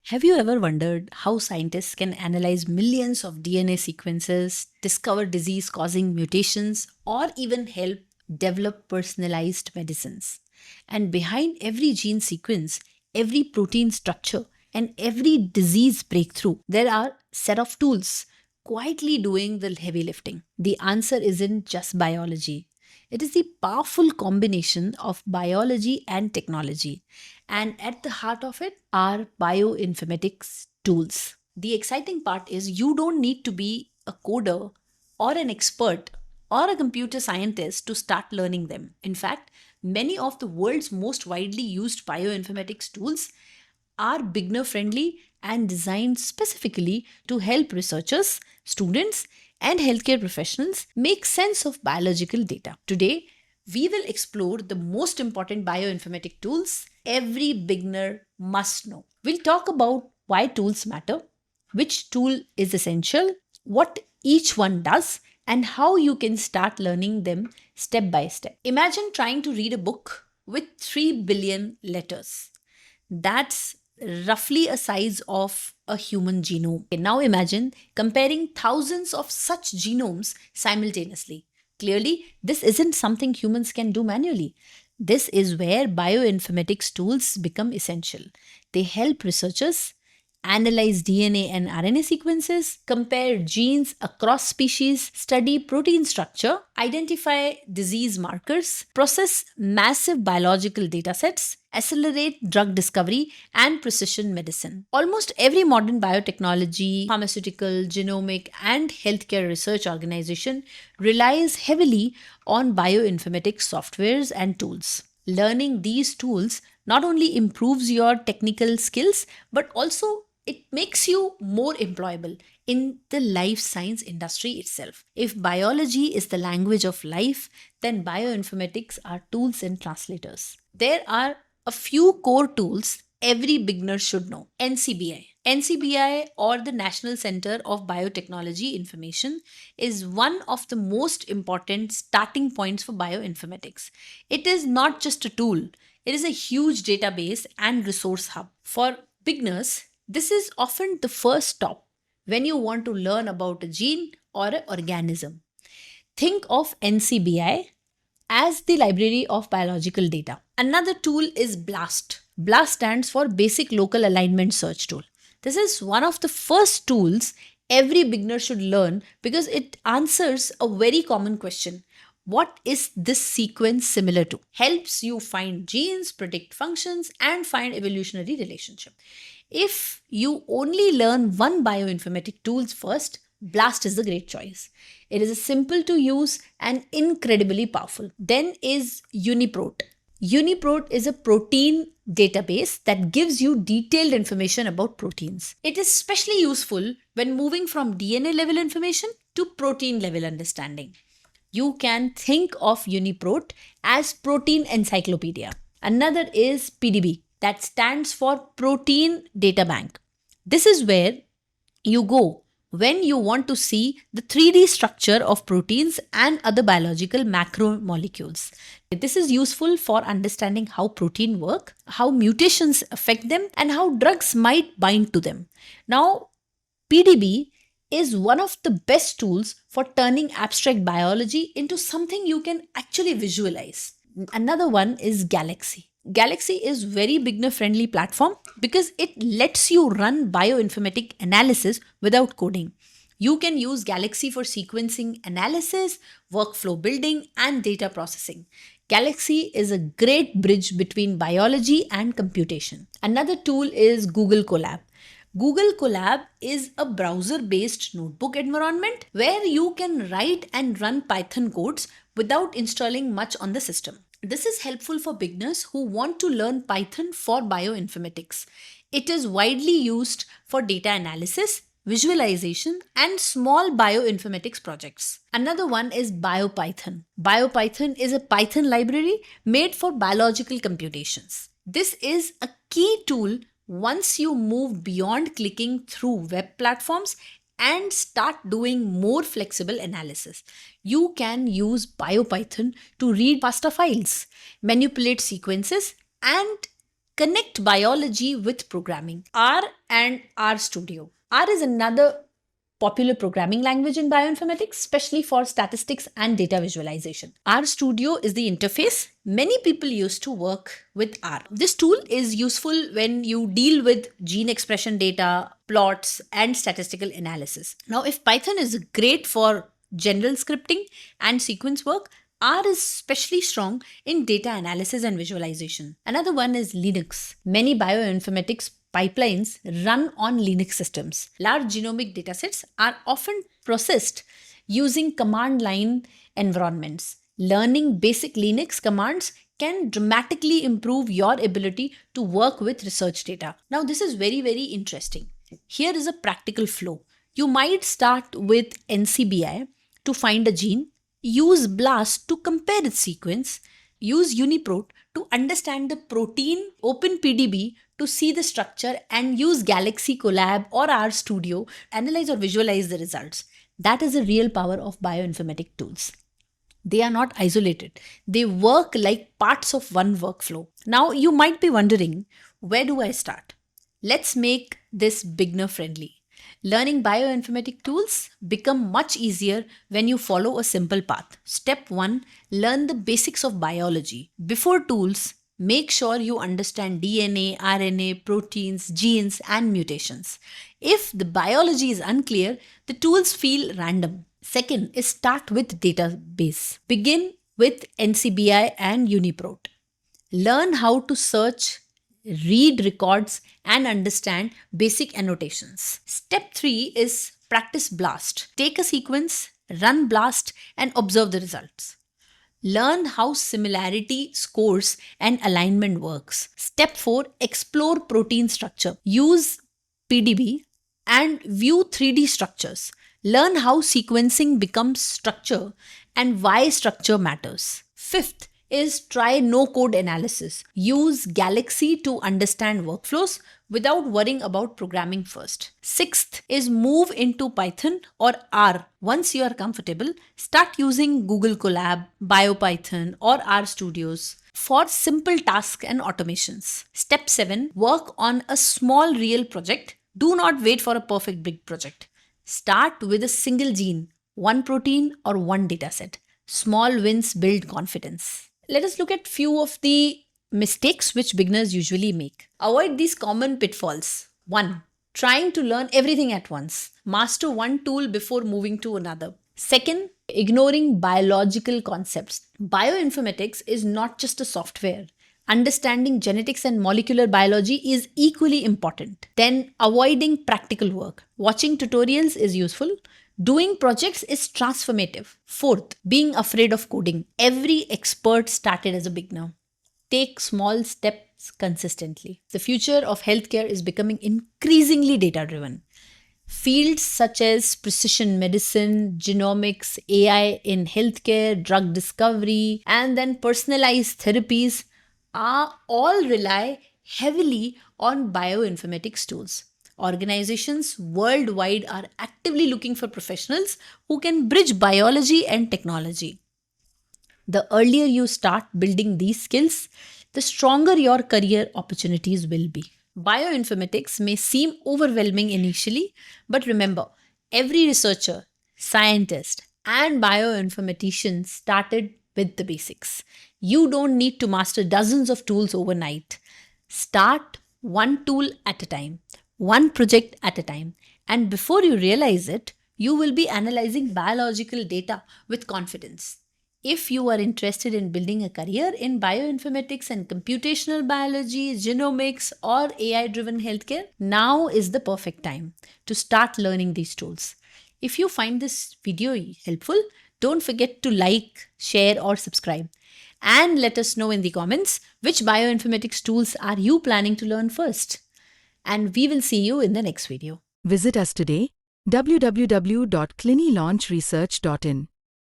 Have you ever wondered how scientists can analyze millions of DNA sequences, discover disease-causing mutations, or even help develop personalized medicines? And behind every gene sequence, every protein structure, and every disease breakthrough, there are a set of tools quietly doing the heavy lifting. The answer isn't just biology. It is the powerful combination of biology and technology. And at the heart of it are bioinformatics tools. The exciting part is you don't need to be a coder or an expert or a computer scientist to start learning them. In fact, many of the world's most widely used bioinformatics tools are beginner friendly and designed specifically to help researchers, students, and healthcare professionals make sense of biological data. Today, we will explore the most important bioinformatic tools every beginner must know. We'll talk about why tools matter, which tool is essential, what each one does, and how you can start learning them step by step. Imagine trying to read a book with 3 billion letters. That's roughly a size of a human genome. Now imagine comparing thousands of such genomes simultaneously. Clearly, this isn't something humans can do manually. This is where bioinformatics tools become essential. They help researchers analyze DNA and RNA sequences, compare genes across species, study protein structure, identify disease markers, process massive biological datasets, accelerate drug discovery and precision medicine. Almost every modern biotechnology, pharmaceutical, genomic, and healthcare research organization relies heavily on bioinformatics softwares and tools. Learning these tools not only improves your technical skills, but also it makes you more employable in the life science industry itself. If biology is the language of life, then bioinformatics are tools and translators. There are a few core tools every beginner should know. NCBI. NCBI, or the National Center of Biotechnology Information, is one of the most important starting points for bioinformatics. It is not just a tool, it is a huge database and resource hub. For beginners, this is often the first stop when you want to learn about a gene or an organism. Think of NCBI as the library of biological data. Another tool is BLAST. BLAST stands for Basic Local Alignment Search Tool. This is one of the first tools every beginner should learn because it answers a very common question. What is this sequence similar to? Helps you find genes, predict functions, and find evolutionary relationship. If you only learn one bioinformatic tools first, BLAST is a great choice. It is simple to use and incredibly powerful. Then is UniProt. UniProt is a protein database that gives you detailed information about proteins. It is especially useful when moving from DNA level information to protein level understanding. You can think of UniProt as Protein Encyclopedia. Another is PDB, that stands for Protein Data Bank. This is where you go when you want to see the 3D structure of proteins and other biological macromolecules. This is useful for understanding how proteins work, how mutations affect them, and how drugs might bind to them. Now, PDB is one of the best tools for turning abstract biology into something you can actually visualize. Another one is Galaxy. Galaxy is very beginner friendly platform because it lets you run bioinformatic analysis without coding. You can use Galaxy for sequencing analysis, workflow building, and data processing. Galaxy is a great bridge between biology and computation. Another tool is Google Colab. Google Colab is a browser-based notebook environment where you can write and run Python codes without installing much on the system. This is helpful for beginners who want to learn Python for bioinformatics. It is widely used for data analysis, visualization, and small bioinformatics projects. Another one is Biopython. Biopython is a Python library made for biological computations. This is a key tool once you move beyond clicking through web platforms and start doing more flexible analysis. You can use Biopython to read FASTA files, manipulate sequences, and Connect biology with programming. R and RStudio. R is another popular programming language in bioinformatics, especially for statistics and data visualization. RStudio is the interface. Many people used to work with R. This tool is useful when you deal with gene expression data, plots, and statistical analysis. Now, if Python is great for general scripting and sequence work, R is especially strong in data analysis and visualization. Another one is Linux. Many bioinformatics pipelines run on Linux systems. Large genomic datasets are often processed using command line environments. Learning basic Linux commands can dramatically improve your ability to work with research data. Now, this is very, very interesting. Here is a practical flow. You might start with NCBI to find a gene, use BLAST to compare its sequence, use UniProt to understand the protein, open PDB to see the structure, and use Galaxy, Colab, or RStudio to analyze or visualize the results. That is the real power of bioinformatic tools. They are not isolated. They work like parts of one workflow. Now, you might be wondering, where do I start? Let's make this beginner friendly. Learning bioinformatic tools become much easier when you follow a simple path. Step 1, learn the basics of biology. Before tools, make sure you understand DNA, RNA, proteins, genes, and mutations. If the biology is unclear, the tools feel random. Second is start with database. Begin with NCBI and UniProt. Learn how to search, read records, and understand basic annotations. Step 3 is practice BLAST. Take a sequence, run BLAST, and observe the results. Learn how similarity scores and alignment works. Step 4, explore protein structure. Use PDB and view 3D structures. Learn how sequencing becomes structure and why structure matters. Fifth is try no-code analysis. Use Galaxy to understand workflows without worrying about programming first. Sixth is move into Python or R. Once you are comfortable, start using Google Colab, Biopython, or RStudios for simple tasks and automations. Step 7, work on a small real project. Do not wait for a perfect big project. Start with a single gene, one protein, or one dataset. Small wins build confidence. Let us look at few of the mistakes which beginners usually make. Avoid these common pitfalls. 1. Trying to learn everything at once. Master one tool before moving to another. Second, ignoring biological concepts. Bioinformatics is not just a software. Understanding genetics and molecular biology is equally important. Then, avoiding practical work. Watching tutorials is useful. Doing projects is transformative. Fourth, being afraid of coding. Every expert started as a beginner. Take small steps consistently. The future of healthcare is becoming increasingly data-driven. Fields such as precision medicine, genomics, AI in healthcare, drug discovery, and then personalized therapies all rely heavily on bioinformatics tools. Organizations worldwide are actively looking for professionals who can bridge biology and technology. The earlier you start building these skills, the stronger your career opportunities will be. Bioinformatics may seem overwhelming initially, but remember, every researcher, scientist, and bioinformatician started with the basics. You don't need to master dozens of tools overnight. Start one tool at a time, one project at a time, and before you realize it, you will be analyzing biological data with confidence. If you are interested in building a career in bioinformatics and computational biology, genomics, or AI-driven healthcare, now is the perfect time to start learning these tools. If you find this video helpful, don't forget to like, share, or subscribe. And let us know in the comments which bioinformatics tools are you planning to learn first. And we will see you in the next video. Visit us today, www.CliniLaunchResearch.in.